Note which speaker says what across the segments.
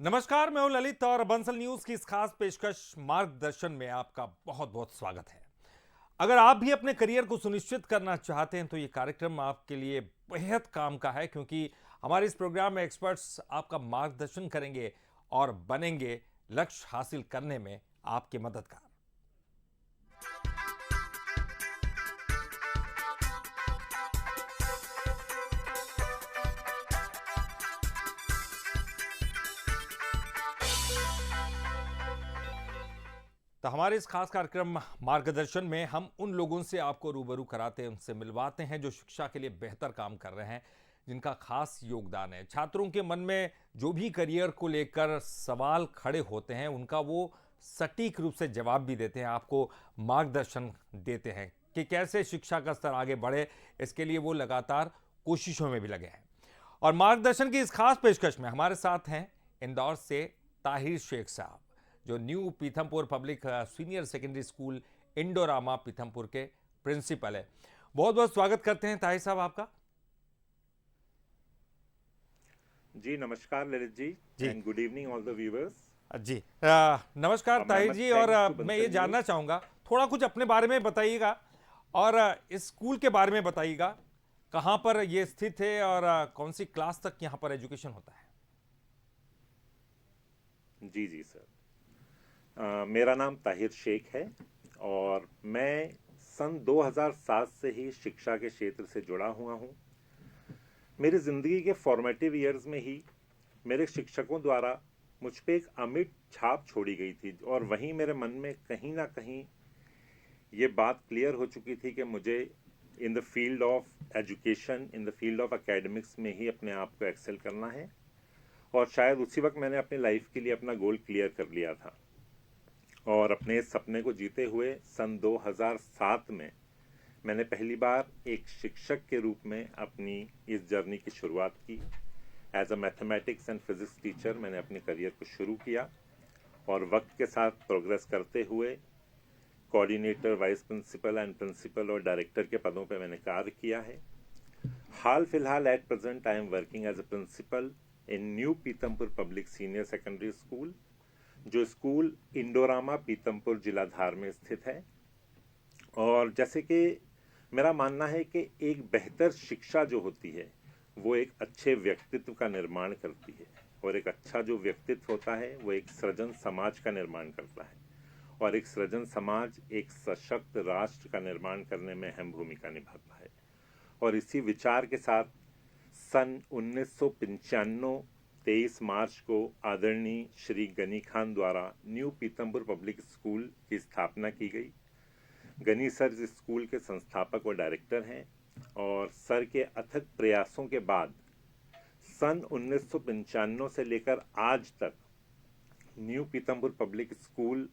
Speaker 1: नमस्कार, मैं हूं ललित और बंसल न्यूज की इस खास पेशकश मार्गदर्शन में आपका बहुत बहुत स्वागत है। अगर आप भी अपने करियर को सुनिश्चित करना चाहते हैं तो ये कार्यक्रम आपके लिए बेहद काम का है, क्योंकि हमारे इस प्रोग्राम में एक्सपर्ट्स आपका मार्गदर्शन करेंगे और बनेंगे लक्ष्य हासिल करने में आपके मददगार। तो हमारे इस खास कार्यक्रम मार्गदर्शन में हम उन लोगों से आपको रूबरू कराते हैं, उनसे मिलवाते हैं जो शिक्षा के लिए बेहतर काम कर रहे हैं, जिनका खास योगदान है। छात्रों के मन में जो भी करियर को लेकर सवाल खड़े होते हैं उनका वो सटीक रूप से जवाब भी देते हैं, आपको मार्गदर्शन देते हैं कि कैसे शिक्षा का स्तर आगे बढ़े। इसके लिए वो लगातार कोशिशों में भी लगे हैं। और मार्गदर्शन की इस खास पेशकश में हमारे साथ हैं इंदौर से ताहिर शेख साहब, जो new Pithampur public senior secondary school Indorama Pithampur के प्रिंसिपल है। बहुत बहुत स्वागत करते हैं ताहिर साहब आपका।
Speaker 2: जी नमस्कार ललित जी
Speaker 1: जी
Speaker 2: and good evening all the viewers.
Speaker 1: जी नमस्कार ताहिर जी। और
Speaker 2: थैंक्स टू
Speaker 1: मैं ये
Speaker 2: बंसल
Speaker 1: जानना
Speaker 2: न्यूज।
Speaker 1: चाहूँगा, थोड़ा कुछ अपने बारे में बताइएगा और इस स्कूल के बारे में बताइएगा, कहाँ पर ये स्थित है और कौन सी क्लास तक यहाँ पर एजुकेशन होता है।
Speaker 2: जी जी सर, मेरा नाम ताहिर शेख है और मैं सन 2007 से ही शिक्षा के क्षेत्र से जुड़ा हुआ हूँ। मेरी ज़िंदगी के फॉर्मेटिव ईयर्स में ही मेरे शिक्षकों द्वारा मुझ पे एक अमिट छाप छोड़ी गई थी और वहीं मेरे मन में कहीं ना कहीं ये बात क्लियर हो चुकी थी कि मुझे इन the field of education, in the field of academics में ही अपने आप को एक्सेल करना है। और शायद उसी वक्त मैंने अपनी लाइफ के लिए अपना गोल क्लियर कर लिया था और अपने इस सपने को जीते हुए सन 2007 में मैंने पहली बार एक शिक्षक के रूप में अपनी इस जर्नी की शुरुआत की। As a mathematics and physics teacher मैंने अपने करियर को शुरू किया और वक्त के साथ प्रोग्रेस करते हुए coordinator, vice principal and principal और डायरेक्टर के पदों पर मैंने कार्य किया है। हाल फिलहाल at present I am working as a principal in New Pitampur public senior secondary school, जो स्कूल इंडोरामा पीतमपुर जिला धार में स्थित है। और जैसे कि मेरा मानना है कि एक बेहतर शिक्षा जो होती है वो एक अच्छे व्यक्तित्व का निर्माण करती है और एक अच्छा जो व्यक्तित्व होता है वो एक सृजन समाज का निर्माण करता है और एक सृजन समाज एक सशक्त राष्ट्र का निर्माण करने में अहम भूमिका निभाता है। और इसी विचार के साथ सन 1995 23 मार्च को आदरणीय श्री गनी खान द्वारा न्यू पीतमपुर पब्लिक स्कूल की स्थापना की गई। गनी सर इस स्कूल के संस्थापक और डायरेक्टर हैं और सर के अथक प्रयासों के बाद सन 1995 से लेकर आज तक न्यू पीतमपुर पब्लिक स्कूल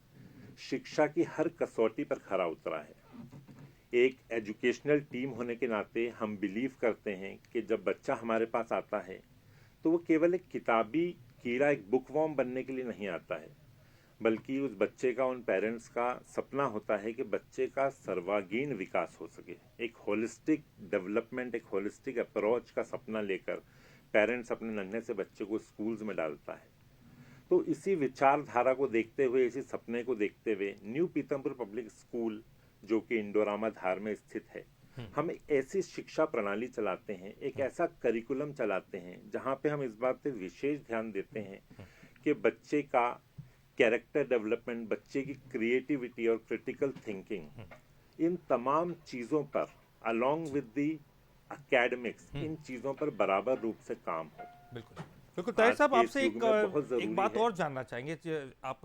Speaker 2: शिक्षा की हर कसौटी पर खरा उतरा है। एक एजुकेशनल टीम होने के नाते हम बिलीव करते हैं कि जब बच्चा हमारे पास आता है तो वो केवल एक किताबी कीड़ा, एक बुकवॉर्म बनने के लिए नहीं आता है, बल्कि उस बच्चे का, उन पेरेंट्स का सपना होता है कि बच्चे का सर्वांगीण विकास हो सके। एक होलिस्टिक डेवलपमेंट, एक होलिस्टिक अप्रोच का सपना लेकर पेरेंट्स अपने नन्हे से बच्चे को स्कूल्स में डालता है। तो इसी विचारधारा को देखते हुए, इसी सपने को देखते हुए न्यू पीतमपुर पब्लिक स्कूल जो कि इंडोरामा धार में स्थित है, हम ऐसी शिक्षा प्रणाली चलाते हैं, एक ऐसा करिकुलम चलाते हैं जहां पे हम इस बात पे विशेष ध्यान देते हैं कि बच्चे का कैरेक्टर डेवलपमेंट, बच्चे की क्रिएटिविटी और क्रिटिकल थिंकिंग, इन तमाम चीज़ों पर अलोंग विद द एकेडमिक्स, इन चीज़ों पर बराबर रूप से काम हो।
Speaker 1: बिल्कुल बिल्कुल। ताहिर
Speaker 2: आज
Speaker 1: साहब,
Speaker 2: के इस
Speaker 1: आपसे
Speaker 2: युग में बहुत
Speaker 1: एक
Speaker 2: ज़रूरी
Speaker 1: बात
Speaker 2: है।
Speaker 1: और जानना चाहेंगे, आप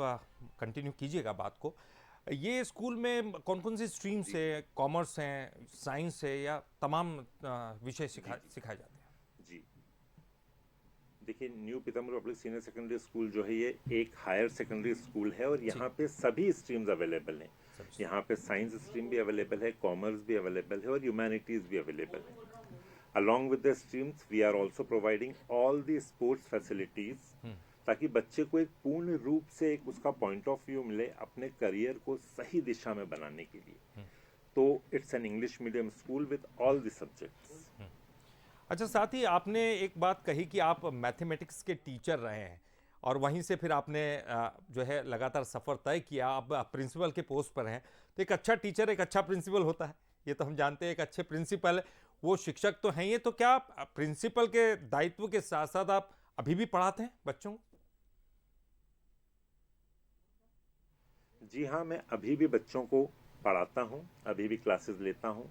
Speaker 1: कंटिन्यू कीजिएगा बात को। ये स्कूल में कौन कौन सी स्ट्रीम्स
Speaker 2: जी
Speaker 1: है, कॉमर्स है, साइंस है, या तमाम विषय
Speaker 2: जी जी
Speaker 1: सिखाए जाते हैं।
Speaker 2: जी देखिए, new Pitampur public senior secondary school जो है ये एक हायर सेकेंडरी स्कूल है और
Speaker 1: जी,
Speaker 2: यहाँ पे सभी स्ट्रीम्स अवेलेबल हैं।
Speaker 1: सब।
Speaker 2: यहाँ पे साइंस स्ट्रीम भी अवेलेबल है, कॉमर्स भी अवेलेबल है और ह्यूमैनिटीज़ भी अवेलेबल है। Along with the streams we are also providing all the sports facilities, ताकि बच्चे को एक पूर्ण रूप से एक उसका पॉइंट ऑफ व्यू मिले अपने करियर को सही दिशा में बनाने के लिए। तो it's an English medium school with all the subjects.
Speaker 1: अच्छा, साथ ही आपने एक बात कही कि आप मैथमेटिक्स के टीचर रहे हैं और वहीं से फिर आपने जो है लगातार सफ़र तय किया, अब प्रिंसिपल के पोस्ट पर हैं। तो एक अच्छा टीचर एक अच्छा प्रिंसिपल होता है, ये तो हम जानते हैं। एक अच्छे प्रिंसिपल वो शिक्षक तो हैं ही, तो क्या प्रिंसिपल के दायित्व के साथ साथ आप अभी भी पढ़ाते हैं बच्चों को?
Speaker 2: जी हाँ, मैं अभी भी बच्चों को पढ़ाता हूँ, अभी भी क्लासेस लेता हूँ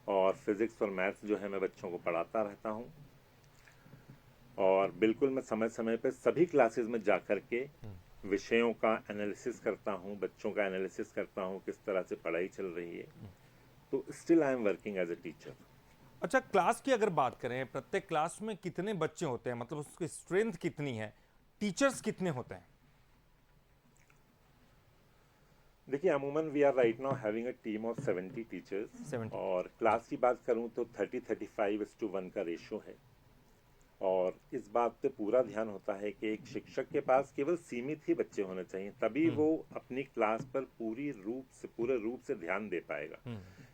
Speaker 2: और फिज़िक्स और मैथ्स जो है मैं बच्चों को पढ़ाता रहता हूँ। और बिल्कुल मैं समय-समय पे सभी क्लासेस में जा कर के विषयों का एनालिसिस करता हूँ, बच्चों का एनालिसिस करता हूँ, किस तरह से पढ़ाई चल रही है। तो still I am working as a teacher.
Speaker 1: अच्छा, क्लास की अगर बात करें, प्रत्येक क्लास में कितने बच्चे होते हैं, मतलब उसकी स्ट्रेंथ कितनी है, टीचर्स कितने होते हैं?
Speaker 2: देखिए, अमूमन we are right now having a team of 70 teachers
Speaker 1: 70।
Speaker 2: और
Speaker 1: जी।
Speaker 2: क्लास की बात करूँ तो 30-35:1 का रेशियो है। और इस बात पे पूरा ध्यान होता है कि एक शिक्षक के पास केवल सीमित ही बच्चे होने चाहिए, तभी वो अपनी क्लास पर पूरे रूप से ध्यान दे पाएगा।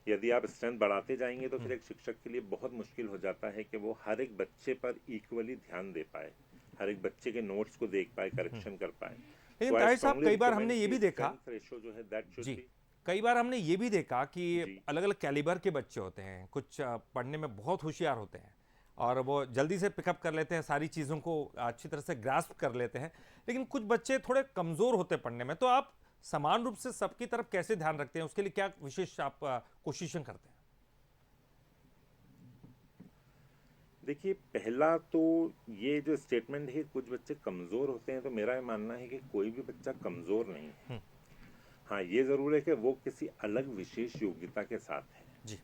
Speaker 2: यदि आप स्ट्रेंथ बढ़ाते जाएंगे तो फिर एक शिक्षक के लिए बहुत मुश्किल हो जाता है कि वो हर एक बच्चे पर इक्वली ध्यान दे पाए, हर एक बच्चे के नोट्स को देख पाए, करेक्शन कर पाए।
Speaker 1: लेकिन
Speaker 2: तो आई
Speaker 1: ताहिर साहब,
Speaker 2: स्ट्रांगली
Speaker 1: कई बार
Speaker 2: रिकमेंड
Speaker 1: हमने ये
Speaker 2: कि
Speaker 1: भी देखा।
Speaker 2: स्ट्रेंथ रेशियो जो है दैट शुड
Speaker 1: जी।
Speaker 2: बी।
Speaker 1: कई बार हमने ये भी देखा कि
Speaker 2: जी
Speaker 1: अलग अलग कैलिबर के बच्चे होते हैं, कुछ पढ़ने में बहुत होशियार होते हैं और वो जल्दी से पिकअप कर लेते हैं, सारी चीज़ों को अच्छी तरह से ग्रास्प कर लेते हैं। लेकिन कुछ बच्चे थोड़े कमज़ोर होते हैं पढ़ने में, तो आप समान रूप से सबकी तरफ कैसे ध्यान रखते हैं, उसके लिए क्या विशेष आप कोशिशें करते हैं?
Speaker 2: देखिए, पहला तो ये जो स्टेटमेंट है कुछ बच्चे कमज़ोर होते हैं, तो मेरा ये मानना है कि कोई भी बच्चा कमज़ोर नहीं है। हाँ, ये ज़रूर है कि वो किसी अलग विशेष योग्यता के साथ है।
Speaker 1: जी।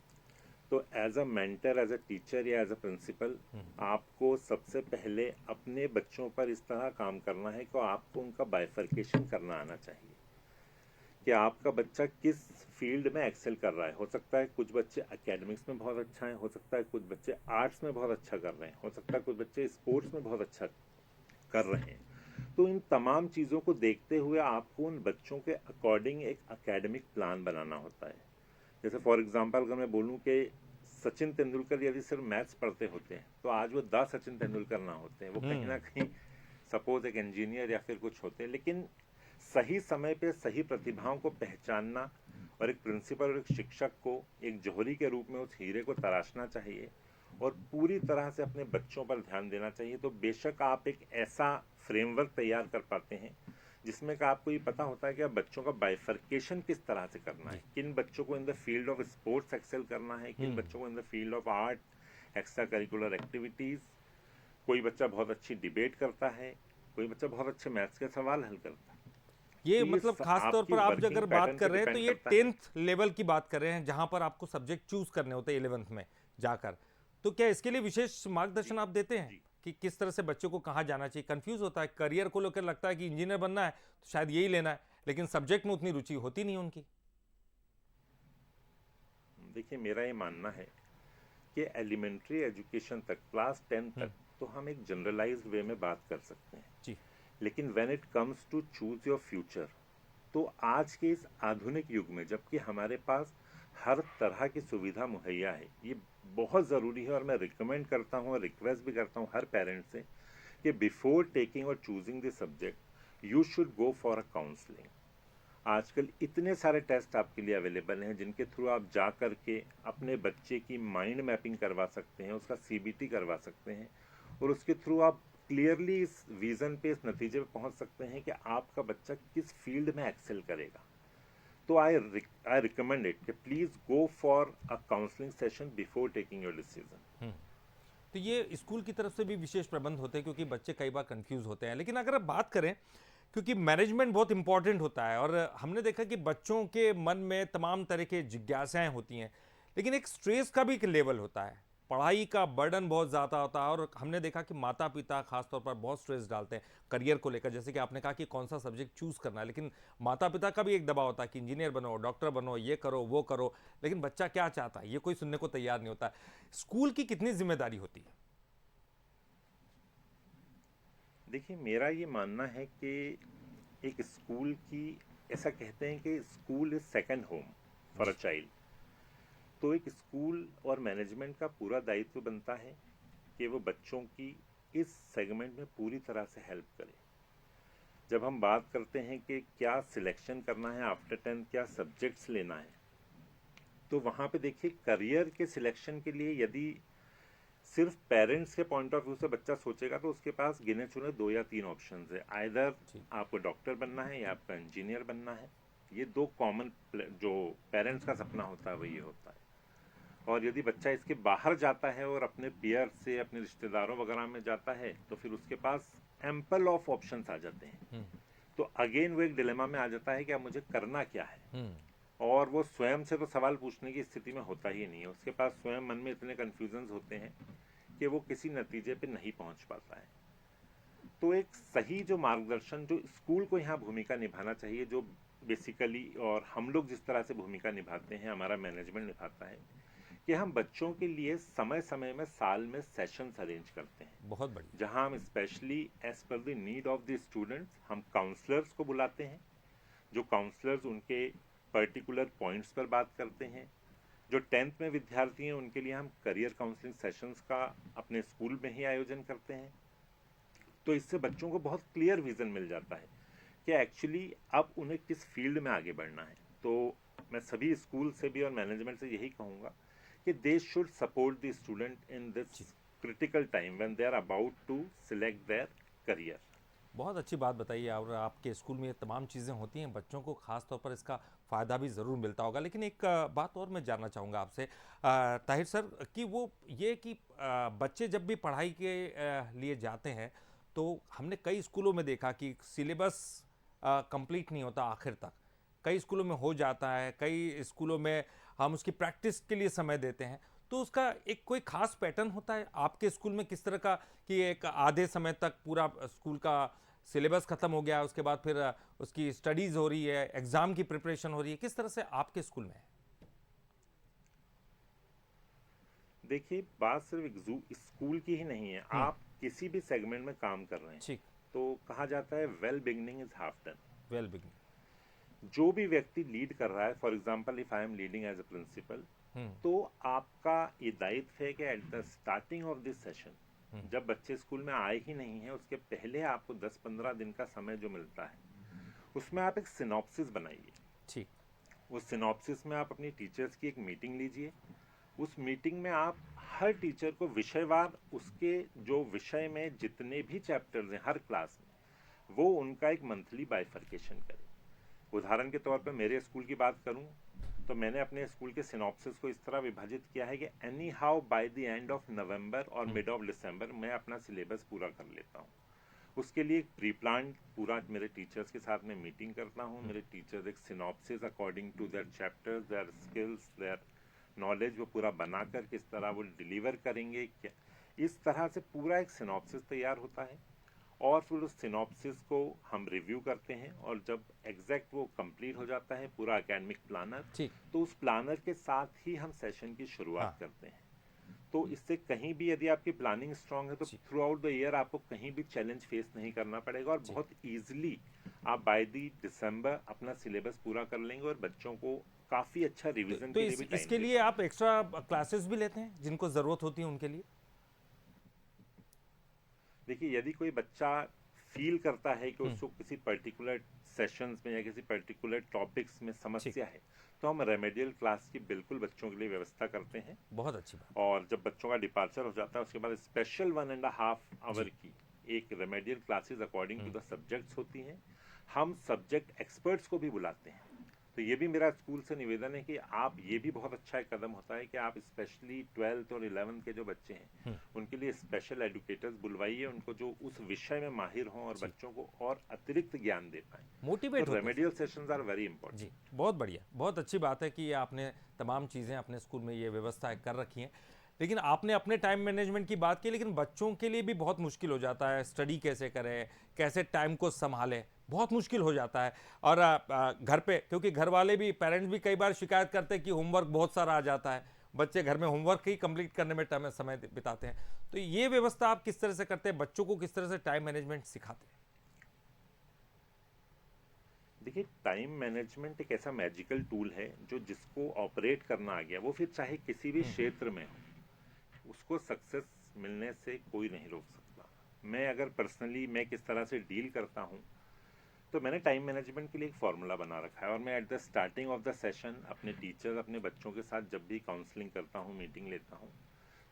Speaker 2: तो as a mentor, as a teacher या एज अ प्रिंसिपल आपको सबसे पहले अपने बच्चों पर इस तरह काम करना है कि आपको उनका बाइफर्केशन करना आना चाहिए कि आपका बच्चा किस फील्ड में एक्सेल कर रहा है। हो सकता है कुछ बच्चे एकेडमिक्स में बहुत अच्छा है, हो सकता है कुछ बच्चे आर्ट्स में बहुत अच्छा कर रहे हैं, हो सकता है कुछ बच्चे स्पोर्ट्स में बहुत अच्छा कर रहे हैं। तो इन तमाम चीज़ों को देखते हुए आपको उन बच्चों के अकॉर्डिंग एक एकेडमिक प्लान बनाना होता है। जैसे फॉर एग्जांपल अगर मैं बोलूँ कि सचिन तेंदुलकर यदि सिर्फ मैथ्स पढ़ते होते हैं तो आज वो द सचिन तेंदुलकर ना होते हैं, वो कहीं ना कहीं सपोज एक इंजीनियर या फिर कुछ होते हैं। लेकिन सही समय पे सही प्रतिभाओं को पहचानना और एक प्रिंसिपल और एक शिक्षक को एक जौहरी के रूप में उस हीरे को तराशना चाहिए और पूरी तरह से अपने बच्चों पर ध्यान देना चाहिए। तो बेशक आप एक ऐसा फ्रेमवर्क तैयार कर पाते हैं जिसमें का आपको ये पता होता है कि आप बच्चों का बाइफर्केशन किस तरह से करना है, किन बच्चों को in the field of sports excel करना है, किन बच्चों को in the field of art extra curricular activities. कोई बच्चा बहुत अच्छी डिबेट करता है, कोई बच्चा बहुत अच्छे मैथ्स के सवाल हल करता है।
Speaker 1: ये
Speaker 2: तो ये
Speaker 1: मतलब खास तौर
Speaker 2: आपकी
Speaker 1: पर आप
Speaker 2: वर्किंग
Speaker 1: अगर बात
Speaker 2: पैटर्न पे
Speaker 1: कर रहे हैं तो
Speaker 2: डिपेंड
Speaker 1: ये
Speaker 2: करता है।
Speaker 1: 10th लेवल की बात कर रहे हैं, जहां पर आपको सब्जेक्ट चूज करने होते हैं 11th में जाकर। तो क्या इसके लिए विशेष
Speaker 2: जी
Speaker 1: मार्गदर्शन आप देते हैं
Speaker 2: जी
Speaker 1: कि किस तरह से बच्चों को कहाँ जाना चाहिए? कंफ्यूज होता है, करियर को लेकर लगता है कि इंजीनियर बनना है तो शायद यही लेना है, लेकिन सब्जेक्ट में उतनी रुचि होती नहीं उनकी।
Speaker 2: देखिए, मेरा ये मानना है कि एलिमेंट्री एजुकेशन तक, क्लास 10 तक तो हम एक जनरलाइज्ड वे में बात कर सकते हैं।
Speaker 1: जी।
Speaker 2: लेकिन when it comes to choose your future, तो आज के इस आधुनिक युग में जबकि हमारे पास हर तरह की सुविधा मुहैया है, ये बहुत ज़रूरी है और मैं रिकमेंड करता हूँ और रिक्वेस्ट भी करता हूँ हर पेरेंट से कि बिफोर टेकिंग और choosing this subject you should go for a counselling. आजकल इतने सारे टेस्ट आपके लिए अवेलेबल हैं जिनके थ्रू आप जा कर के अपने बच्चे की माइंड मैपिंग करवा सकते हैं, उसका सीबीटी करवा सकते हैं और उसके थ्रू आप क्लियरली इस विज़न पे, इस नतीजे पे पहुंच सकते हैं कि आपका बच्चा किस फील्ड में एक्सेल करेगा। तो आई रिकमेंड इट कि please go for a counselling session before taking your decision.
Speaker 1: तो ये स्कूल की तरफ से भी विशेष प्रबंध होते हैं, क्योंकि बच्चे कई बार कंफ्यूज होते हैं। लेकिन अगर आप बात करें, क्योंकि मैनेजमेंट बहुत इंपॉर्टेंट होता है और हमने देखा कि बच्चों के मन में तमाम तरह के जिज्ञासाएं होती हैं, लेकिन एक स्ट्रेस का भी एक लेवल होता है, पढ़ाई का बर्डन बहुत ज़्यादा होता है और हमने देखा कि माता पिता खासतौर पर बहुत स्ट्रेस डालते हैं करियर को लेकर। जैसे कि आपने कहा कि कौन सा सब्जेक्ट चूज़ करना है, लेकिन माता पिता का भी एक दबाव होता है कि इंजीनियर बनो, डॉक्टर बनो, ये करो वो करो। लेकिन बच्चा क्या चाहता है ये कोई सुनने को तैयार नहीं होता। स्कूल की कितनी जिम्मेदारी होती है?
Speaker 2: देखिए, मेरा ये मानना है कि एक स्कूल की, ऐसा कहते हैं कि school is second home for a
Speaker 1: जी।
Speaker 2: चाइल्ड। तो एक स्कूल और मैनेजमेंट का पूरा दायित्व बनता है कि वो बच्चों की इस सेगमेंट में पूरी तरह से हेल्प करे। जब हम बात करते हैं कि क्या सिलेक्शन करना है आफ्टर 10th, क्या सब्जेक्ट्स लेना है, तो वहाँ पे देखिए करियर के सिलेक्शन के लिए यदि सिर्फ पेरेंट्स के पॉइंट ऑफ व्यू से बच्चा सोचेगा तो उसके पास गिने चुने 2 या 3 ऑप्शंस है। आइदर
Speaker 1: जी।
Speaker 2: आपको डॉक्टर बनना है या आपका इंजीनियर बनना है। ये दो कॉमन जो पेरेंट्स का सपना होता है वही होता है। और यदि बच्चा इसके बाहर जाता है और अपने पीयर से अपने रिश्तेदारों वगैरह में जाता है तो फिर उसके पास एम्पल ऑफ ऑप्शंस आ जाते हैं। तो अगेन वो एक डिलेमा में आ जाता है कि अब मुझे करना क्या है। और वो स्वयं से तो सवाल पूछने की स्थिति में होता ही नहीं है। उसके पास स्वयं मन में इतने कन्फ्यूजन्स होते हैं कि वो किसी नतीजे पे नहीं पहुंच पाता है। तो एक सही जो मार्गदर्शन जो स्कूल को यहाँ भूमिका निभाना चाहिए, जो बेसिकली और हम लोग जिस तरह से भूमिका निभाते हैं, हमारा मैनेजमेंट निभाता है कि हम बच्चों के लिए समय समय में साल में सेशंस अरेंज करते हैं,
Speaker 1: बहुत बढ़िया।
Speaker 2: जहां हम specially as per the need of the students हम काउंसलर्स को बुलाते हैं। जो काउंसलर्स उनके पर्टिकुलर पॉइंट्स पर बात करते हैं। जो 10th में विद्यार्थी हैं उनके लिए हम करियर काउंसलिंग सेशंस का अपने स्कूल में ही आयोजन करते हैं। तो इससे बच्चों को बहुत क्लियर विजन मिल जाता है कि एक्चुअली अब उन्हें किस फील्ड में आगे बढ़ना है। तो मैं सभी स्कूल से भी और मैनेजमेंट से यही कहूँगा कि they should support the student in this critical time when they are about to select their career.
Speaker 1: बहुत अच्छी बात बताइए। और आपके स्कूल में ये तमाम चीज़ें होती हैं, बच्चों को खास तौर पर इसका फ़ायदा भी ज़रूर मिलता होगा। लेकिन एक बात और मैं जानना चाहूँगा आपसे ताहिर सर, कि वो ये कि बच्चे जब भी पढ़ाई के लिए जाते हैं तो हमने कई स्कूलों में देखा कि सिलेबस कंप्लीट नहीं होता आखिर तक। कई स्कूलों में हो जाता है, कई स्कूलों में हम उसकी प्रैक्टिस के लिए समय देते हैं। तो उसका एक कोई खास पैटर्न होता है आपके स्कूल में किस तरह का, कि एक आधे समय तक पूरा स्कूल का सिलेबस खत्म हो गया, उसके बाद फिर उसकी स्टडीज हो रही है, एग्जाम की प्रिपरेशन हो रही है, किस तरह से आपके स्कूल में है?
Speaker 2: देखिए, बात सिर्फ स्कूल की ही नहीं है। आप किसी भी सेगमेंट में काम कर रहे हैं
Speaker 1: ठीक।
Speaker 2: तो कहा जाता है well beginning is half done.
Speaker 1: Well begin.
Speaker 2: जो भी व्यक्ति लीड कर रहा है, for example if I am leading as a principal, तो आपका ये दायित्व है कि at the starting of this session, जब बच्चे स्कूल में आए ही नहीं है उसके पहले आपको 10-15 दिन का समय जो मिलता है उसमें आप एक सिनॉप्सिस बनाइए।
Speaker 1: ठीक।
Speaker 2: उस सिनॉप्सिस में आप अपनी टीचर्स की एक मीटिंग लीजिए। उस मीटिंग में आप हर टीचर को विषयवार उसके जो विषय में जितने भी चैप्टर्स हैं हर क्लास में, वो उनका एक मंथली बाइफर्केशन करें। उदाहरण के तौर पर मेरे स्कूल की बात करूं तो मैंने अपने स्कूल के सिनॉप्सिस को इस तरह विभाजित किया है कि any how by the end of November और मिड ऑफ दिसंबर मैं अपना सिलेबस पूरा कर लेता हूं। उसके लिए एक प्री प्लान पूरा मेरे टीचर्स के साथ में मीटिंग करता हूं। मेरे टीचर्स एक synopsis according to their chapters, their skills, their knowledge वो पूरा बनाकर किस तरह वो डिलीवर करेंगे, क्या इस तरह से पूरा एक सिनॉप्सिस तैयार होता है। और फिर उस सिनॉप्सिस को हम रिव्यू करते हैं और जब एग्जैक्ट वो कंप्लीट हो जाता है पूरा एकेडमिक प्लानर,
Speaker 1: ठीक।
Speaker 2: तो उस प्लानर के साथ ही हम सेशन की शुरुआत
Speaker 1: हाँ।
Speaker 2: करते हैं। तो इससे कहीं भी यदि आपकी प्लानिंग स्ट्रांग है तो
Speaker 1: जी।
Speaker 2: थ्रू आउट द ईयर आपको कहीं भी चैलेंज फेस नहीं करना पड़ेगा और
Speaker 1: जी।
Speaker 2: बहुत ईजिली आप बाय दी दिसंबर अपना सिलेबस पूरा कर लेंगे और बच्चों को काफ़ी अच्छा रिवीजन
Speaker 1: तो
Speaker 2: के लिए भी टाइम
Speaker 1: इसके
Speaker 2: दे
Speaker 1: लिए आप
Speaker 2: पाएंगे।
Speaker 1: एक्स्ट्रा क्लासेस भी लेते हैं जिनको ज़रूरत होती है उनके लिए?
Speaker 2: देखिए, यदि कोई बच्चा फील करता है कि उसको किसी पर्टिकुलर सेशंस में या किसी पर्टिकुलर टॉपिक्स में
Speaker 1: ठीक।
Speaker 2: समस्या है तो हम रेमेडियल क्लास की बिल्कुल बच्चों के लिए व्यवस्था करते हैं।
Speaker 1: बहुत अच्छी बात।
Speaker 2: और जब बच्चों का डिपार्चर हो जाता है उसके बाद स्पेशल 1.5 आवर
Speaker 1: जी।
Speaker 2: की एक remedial classes according to the subjects होती हैं। हम सब्जेक्ट एक्सपर्ट्स को भी बुलाते हैं। तो ये भी मेरा स्कूल से निवेदन है कि आप ये भी बहुत अच्छा एक कदम होता है कि आप स्पेशली 12th और 11th के जो बच्चे हैं उनके लिए स्पेशल एडुकेटर्स बुलवाइए, उनको जो उस विषय में माहिर हों और बच्चों को और अतिरिक्त ज्ञान दे पाएं।
Speaker 1: मोटिवेट
Speaker 2: तो
Speaker 1: होते हैं।
Speaker 2: रेमेडियल सेशंस आर वेरी
Speaker 1: जी,
Speaker 2: इंपॉर्टेंट।
Speaker 1: बहुत बढ़िया। बहुत अच्छी बात है कि ये आपने तमाम चीज़ें अपने स्कूल में ये व्यवस्था कर रखी हैं। लेकिन आपने अपने टाइम मैनेजमेंट की बात की, लेकिन बच्चों के लिए भी बहुत मुश्किल हो जाता है, स्टडी कैसे करें, कैसे टाइम को सँभालें, बहुत मुश्किल हो जाता है। और घर पे, क्योंकि घर वाले भी, पेरेंट्स भी कई बार शिकायत करते हैं कि होमवर्क बहुत सारा आ जाता है, बच्चे घर में होमवर्क ही कंप्लीट करने में समय बिताते हैं। तो ये व्यवस्था आप किस तरह से करते हैं, बच्चों को किस तरह से टाइम मैनेजमेंट सिखाते हैं?
Speaker 2: देखिए, टाइम मैनेजमेंट एक ऐसा मैजिकल टूल है जो जिसको ऑपरेट करना आ गया वो फिर चाहे किसी भी क्षेत्र में हो उसको सक्सेस मिलने से कोई नहीं रोक सकता। मैं अगर पर्सनली मैं किस तरह से डील करता हूँ तो मैंने टाइम मैनेजमेंट के लिए एक फार्मूला बना रखा है और मैं eight the starting of the session अपने टीचर्स अपने बच्चों के साथ जब भी काउंसलिंग करता हूँ, मीटिंग लेता हूँ,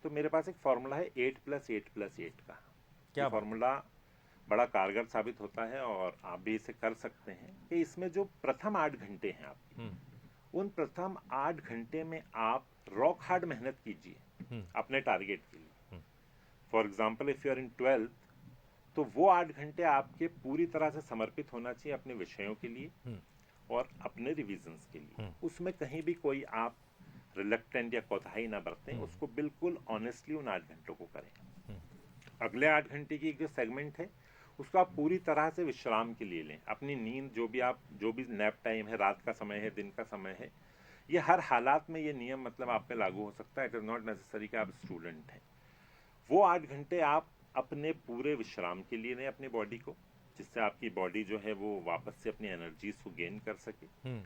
Speaker 2: तो मेरे पास एक फार्मूला है 8+8+8 का। ये
Speaker 1: क्या बात।
Speaker 2: फार्मूला बड़ा कारगर साबित होता है और आप भी इसे कर सकते हैं कि इसमें जो प्रथम 8 घंटे हैं आपके, उन प्रथम 8 घंटे में आप रॉक हार्ड मेहनत कीजिए अपने टारगेट के लिए। For example if you are in 12th, तो वो 8 घंटे आपके पूरी तरह से समर्पित होना चाहिए अपने विषयों के लिए और अपने रिविजन्स के लिए। उसमें कहीं भी कोई आप रिलक्टेंट या कोताही ना बरतें, उसको बिल्कुल ऑनेस्टली उन 8 घंटों को करें। अगले 8 घंटे की एक जो सेगमेंट है उसको आप पूरी तरह से विश्राम के लिए लें। अपनी नींद जो भी नैप टाइम है, रात का समय है, दिन का समय है, ये हर हालात में ये नियम मतलब आप पे लागू हो सकता है। इट इज़ नॉट नेसेसरी कि आप स्टूडेंट हैं। वो 8 घंटे आप अपने पूरे विश्राम के लिए लें अपनी बॉडी को, जिससे आपकी बॉडी जो है वो वापस से अपनी एनर्जीज को गेन कर सके।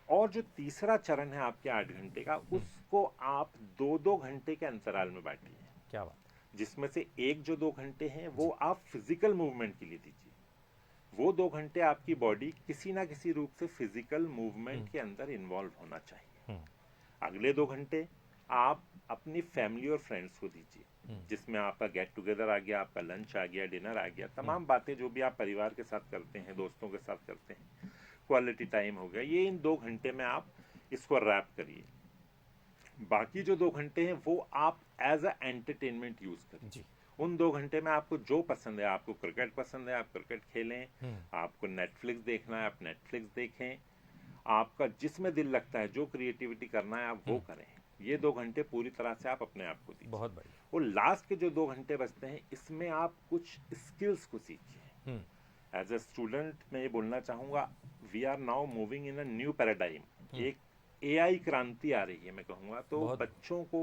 Speaker 2: और जो तीसरा चरण है आपके 8 घंटे का, उसको आप 2-2 घंटे के अंतराल में बांटिए।
Speaker 1: क्या बात।
Speaker 2: जिसमें से एक जो 2 घंटे हैं वो आप फिजिकल मूवमेंट के लिए दीजिए। वो 2 घंटे आपकी बॉडी किसी ना किसी रूप से फिजिकल मूवमेंट के अंदर इन्वॉल्व होना चाहिए। अगले 2 घंटे आप अपनी फैमिली और फ्रेंड्स को दीजिए, जिसमें आपका गेट टुगेदर आ गया, आपका लंच आ गया, डिनर आ गया, तमाम बातें जो भी आप परिवार के साथ करते हैं, दोस्तों के साथ करते हैं, क्वालिटी टाइम हो गया, ये इन 2 घंटे में आप इसको रैप करिए। बाकी जो 2 घंटे हैं वो आप एज अ एंटरटेनमेंट यूज करिए। उन 2 घंटे में आपको जो पसंद है, आपको क्रिकेट पसंद है आप क्रिकेट खेलें, आपको नेटफ्लिक्स देखना है आप नेटफ्लिक्स देखें, आपका जिसमें दिल लगता है, जो क्रिएटिविटी करना है आप वो करें। ये 2 घंटे पूरी तरह से आप अपने आप को दीजिए।
Speaker 1: बहुत बढ़िया।
Speaker 2: और लास्ट के जो 2 घंटे बचते हैं, इसमें आप कुछ स्किल्स को सीखिए। एज अ स्टूडेंट मैं ये बोलना चाहूँगा, we are now moving in a new paradigm. एक एआई क्रांति आ रही है मैं कहूँगा। तो बच्चों को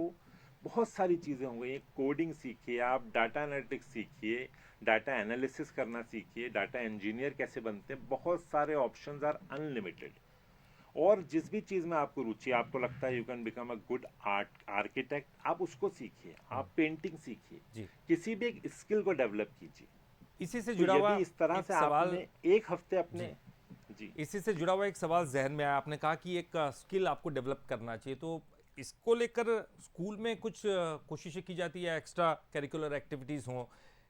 Speaker 2: बहुत सारी चीज़ें होंगी। एक कोडिंग सीखिए, आप डाटा एनालिटिक्स सीखिए, डाटा एनालिसिस करना सीखिए, डाटा इंजीनियर कैसे बनते हैं, बहुत सारे ऑप्शंस आर अनलिमिटेड। और जिस भी चीज़ में आपको रुचि, आपको लगता है you can become a good architect, आप उसको सीखिए, आप पेंटिंग सीखिए, किसी भी एक स्किल को डेवलप कीजिए।
Speaker 1: इसी से
Speaker 2: तो
Speaker 1: जुड़ा हुआ
Speaker 2: यदि इस तरह
Speaker 1: एक
Speaker 2: से
Speaker 1: सवाल,
Speaker 2: आपने एक हफ्ते अपने
Speaker 1: इसी से जुड़ा हुआ एक सवाल जहन में आया। आपने कहा कि एक स्किल आपको डेवलप करना चाहिए, तो इसको लेकर स्कूल में कुछ कोशिशें की जाती है, एक्स्ट्रा करिकुलर एक्टिविटीज़ हों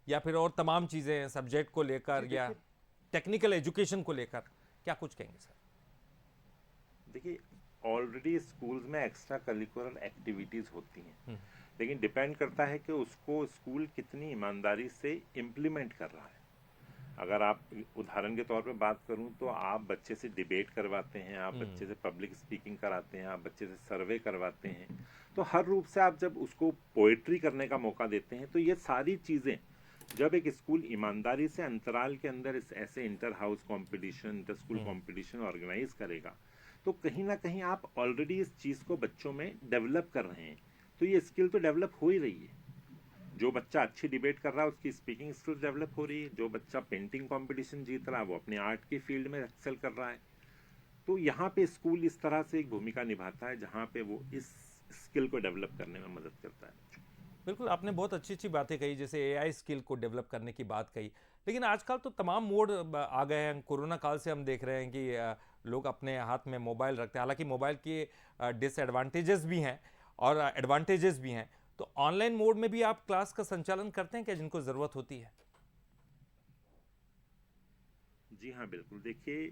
Speaker 1: या फिर और तमाम चीज़ें सब्जेक्ट को लेकर या टेक्निकल एजुकेशन को लेकर, क्या कुछ कहेंगे सर?
Speaker 2: देखिए, ऑलरेडी स्कूल्स में एक्स्ट्रा करिकुलर एक्टिविटीज़ होती हैं, लेकिन डिपेंड करता है कि उसको स्कूल कितनी ईमानदारी से इम्प्लीमेंट कर रहा है। अगर आप उदाहरण के तौर पे बात करूं तो आप बच्चे से डिबेट करवाते हैं, आप बच्चे से पब्लिक स्पीकिंग कराते हैं, आप बच्चे से सर्वे करवाते हैं, तो हर रूप से आप जब उसको पोएट्री करने का मौका देते हैं, तो ये सारी चीज़ें जब एक स्कूल ईमानदारी से अंतराल के अंदर इस ऐसे inter house competition, inter school competition organise करेगा, तो कहीं ना कहीं आप ऑलरेडी इस चीज़ को बच्चों में डेवलप कर रहे हैं। तो ये स्किल तो डेवलप हो ही रही है। जो बच्चा अच्छी डिबेट कर रहा है उसकी स्पीकिंग स्किल्स डेवलप हो रही है, जो बच्चा पेंटिंग कंपटीशन जीत रहा है वो अपने आर्ट की फील्ड में एक्सेल कर रहा है। तो यहाँ पे स्कूल इस तरह से एक भूमिका निभाता है जहाँ पे वो इस स्किल को डेवलप करने में मदद करता है।
Speaker 1: बिल्कुल, आपने बहुत अच्छी अच्छी बातें कही, जैसे एआई स्किल को डेवलप करने की बात कही। लेकिन आजकल तो तमाम मोड आ गए हैं। कोरोना काल से हम देख रहे हैं कि लोग अपने हाथ में मोबाइल रखते हैं। हालांकि मोबाइल के डिसएडवांटेजेस भी हैं और एडवांटेजेस भी हैं। तो ऑनलाइन मोड में भी आप क्लास का संचालन करते हैं क्या, जिनको ज़रूरत होती है?
Speaker 2: जी हाँ, बिल्कुल। देखिए,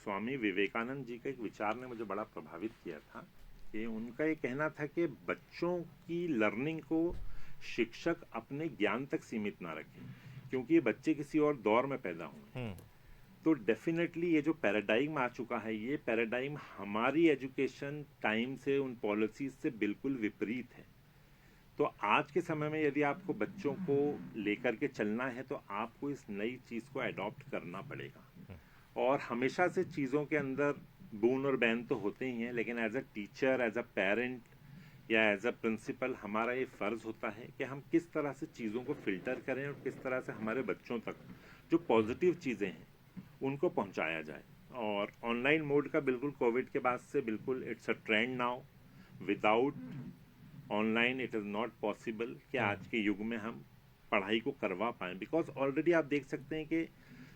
Speaker 2: स्वामी विवेकानंद जी का एक विचार ने मुझे बड़ा प्रभावित किया था कि उनका ये कहना था कि बच्चों की लर्निंग को शिक्षक अपने ज्ञान तक सीमित ना रखें, क्योंकि ये बच्चे किसी और दौर में पैदा हुए हैं। तो डेफिनेटली ये जो पैराडाइम आ चुका है, ये पैराडाइम हमारी एजुकेशन टाइम से, उन पॉलिसीज से बिल्कुल विपरीत है। तो आज के समय में यदि आपको बच्चों को लेकर के चलना है तो आपको इस नई चीज़ को अडॉप्ट करना पड़ेगा। और हमेशा से चीज़ों के अंदर बून और बैन तो होते ही हैं, लेकिन as a teacher, as a parent या एज अ प्रिंसिपल हमारा ये फ़र्ज़ होता है कि हम किस तरह से चीज़ों को फ़िल्टर करें और किस तरह से हमारे बच्चों तक जो पॉजिटिव चीज़ें हैं उनको पहुंचाया जाए। और ऑनलाइन मोड का बिल्कुल कोविड के बाद से बिल्कुल it's a trend now. Without online it is not possible कि आज के युग में हम पढ़ाई को करवा पाएँ, बिकॉज ऑलरेडी आप देख सकते हैं कि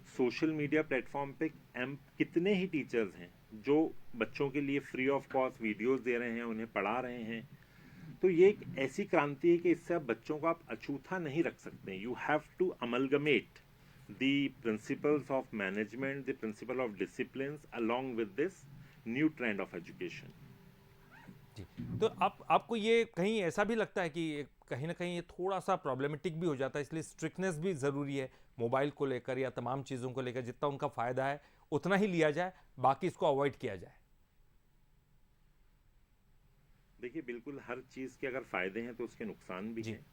Speaker 2: सोशल मीडिया प्लेटफॉर्म पे कितने ही टीचर्स हैं जो बच्चों के लिए फ्री ऑफ कॉस्ट वीडियोस दे रहे हैं, उन्हें पढ़ा रहे हैं। तो ये एक ऐसी क्रांति है कि इससे आप बच्चों को आप अछूता नहीं रख सकते। You have to amalgamate the principles of management, the principle of discipline along with this new trend of education.
Speaker 1: जी, तो आपको ये कहीं ऐसा भी लगता है कि कहीं ना कहीं ये थोड़ा सा प्रॉब्लमेटिक भी हो जाता है, इसलिए स्ट्रिक्टनेस भी ज़रूरी है मोबाइल को लेकर या तमाम चीज़ों को लेकर, जितना उनका फ़ायदा है उतना ही लिया जाए, बाकी इसको अवॉइड किया जाए?
Speaker 2: देखिए, बिल्कुल हर चीज़ के अगर फ़ायदे हैं तो उसके नुकसान भी
Speaker 1: जी।
Speaker 2: हैं,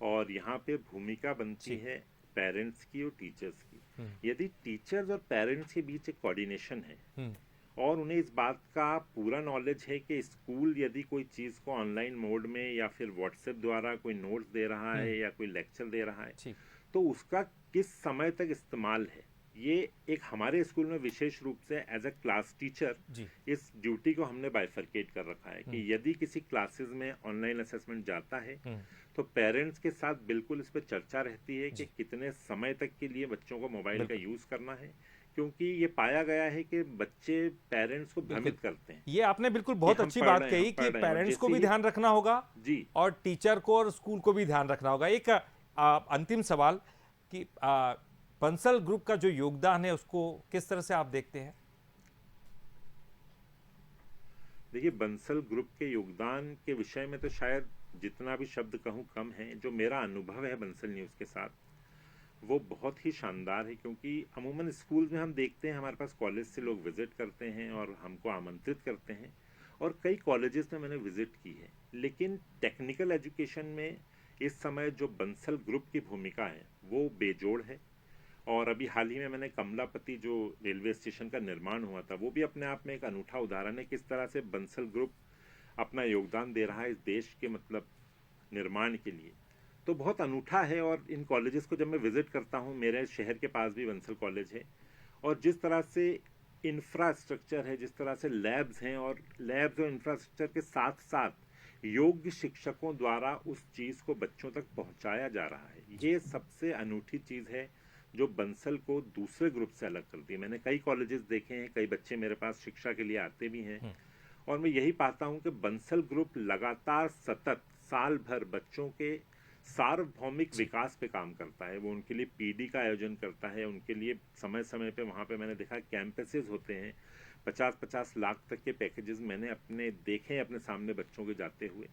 Speaker 2: और यहाँ पे भूमिका बनती
Speaker 1: जी।
Speaker 2: है पेरेंट्स की और टीचर्स की।
Speaker 1: हम्म।
Speaker 2: यदि टीचर्स और पेरेंट्स के बीच एक कोऑर्डिनेशन है
Speaker 1: हम्म।
Speaker 2: और उन्हें इस बात का पूरा नॉलेज है कि स्कूल यदि कोई चीज़ को ऑनलाइन मोड में या फिर व्हाट्सएप द्वारा कोई नोट्स दे रहा है या कोई लेक्चर दे रहा है,
Speaker 1: ठीक।
Speaker 2: तो उसका किस समय तक इस्तेमाल है, ये एक हमारे स्कूल में विशेष रूप से एज अ क्लास टीचर
Speaker 1: जी।
Speaker 2: इस ड्यूटी को हमने बाइफरकेट कर रखा है कि यदि किसी क्लासेस में ऑनलाइन असेसमेंट जाता है तो पेरेंट्स के साथ बिल्कुल इस पर चर्चा रहती है कि कितने समय तक के लिए बच्चों को मोबाइल का यूज़ करना है, क्योंकि ये पाया गया है कि बच्चे पेरेंट्स को भ्रमित करते हैं।
Speaker 1: ये आपने बिल्कुल बहुत
Speaker 2: हम
Speaker 1: अच्छी
Speaker 2: पढ़
Speaker 1: बात
Speaker 2: रहे हैं,
Speaker 1: कही
Speaker 2: हम पढ़
Speaker 1: कि
Speaker 2: रहे हैं, और
Speaker 1: पेरेंट्स को
Speaker 2: जैसे
Speaker 1: भी
Speaker 2: ही-
Speaker 1: ध्यान रखना होगा
Speaker 2: जी,
Speaker 1: और टीचर को और स्कूल को भी ध्यान रखना होगा। एक अंतिम सवाल कि बंसल ग्रुप का जो योगदान है उसको किस तरह से आप देखते हैं?
Speaker 2: देखिए, बंसल ग्रुप के योगदान के विषय में तो शायद जितना भी शब्द कहूँ कम है। जो मेरा अनुभव है बंसल न्यूज़ के साथ, वो बहुत ही शानदार है, क्योंकि अमूमन स्कूल में हम देखते हैं हमारे पास कॉलेज से लोग विजिट करते हैं और हमको आमंत्रित करते हैं, और कई कॉलेजेस में मैंने विजिट की है, लेकिन टेक्निकल एजुकेशन में इस समय जो बंसल ग्रुप की भूमिका है वो बेजोड़ है। और अभी हाल ही में मैंने कमलापति जो रेलवे स्टेशन का निर्माण हुआ था, वो भी अपने आप में एक अनूठा उदाहरण है किस तरह से बंसल ग्रुप अपना योगदान दे रहा है इस देश के मतलब निर्माण के लिए। तो बहुत अनूठा है, और इन कॉलेजेस को जब मैं विजिट करता हूँ, मेरे शहर के पास भी बंसल कॉलेज है, और जिस तरह से इंफ्रास्ट्रक्चर है, जिस तरह से लैब्स हैं, और लैब्स और इंफ्रास्ट्रक्चर के साथ साथ योग्य शिक्षकों द्वारा उस चीज़ को बच्चों तक पहुंचाया जा रहा है, ये सबसे अनूठी चीज़ है जो बंसल को दूसरे ग्रुप से अलग करती है। मैंने कई कॉलेजेस देखे हैं, कई बच्चे मेरे पास शिक्षा के लिए आते भी हैं, और मैं यही पाता हूं कि बंसल ग्रुप लगातार सतत साल भर बच्चों के सार्वभौमिक विकास पे काम करता है। वो उनके लिए पीडी का आयोजन करता है, उनके लिए समय समय पे वहाँ पे मैंने देखा कैंपसेस होते हैं, 50-50 लाख तक के पैकेजेस मैंने अपने देखे अपने सामने बच्चों के जाते हुए।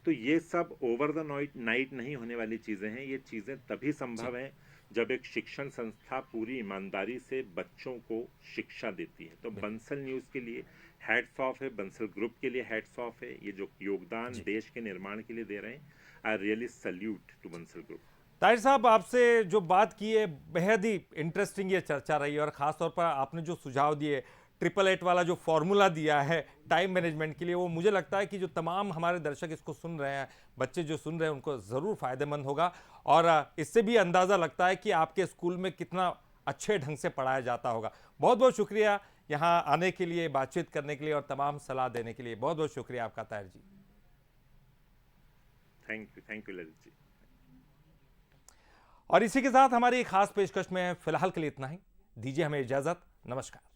Speaker 2: तो ये सब ओवर द नाइट नहीं होने वाली चीज़ें हैं, ये चीज़ें तभी संभव हैं जब एक शिक्षण संस्था पूरी ईमानदारी से बच्चों को शिक्षा देती है। तो बंसल न्यूज़ के लिए हैट्स ऑफ है, बंसल ग्रुप के लिए हैट्स ऑफ है। ये जो योगदान देश के निर्माण के लिए दे रहे हैं, I really salute to Bansal group.
Speaker 1: Tahir sahab, आपसे जो बात की है बेहद ही इंटरेस्टिंग ये चर्चा रही है, और ख़ास तौर पर आपने जो सुझाव दिए, 888 वाला जो फॉर्मूला दिया है टाइम मैनेजमेंट के लिए, वो मुझे लगता है कि जो तमाम हमारे दर्शक इसको सुन रहे हैं, बच्चे जो सुन रहे हैं, उनको ज़रूर फ़ायदेमंद होगा। और इससे भी अंदाज़ा लगता है कि आपके स्कूल में कितना अच्छे ढंग से पढ़ाया जाता होगा। बहुत बहुत शुक्रिया यहाँ आने के लिए, बातचीत करने के लिए और तमाम सलाह देने के लिए। बहुत बहुत शुक्रिया आपका ताहिर जी।
Speaker 2: Thank you Lalit ji.
Speaker 1: और इसी के साथ हमारी खास पेशकश में फिलहाल के लिए इतना ही। दीजिए हमें इजाज़त। नमस्कार।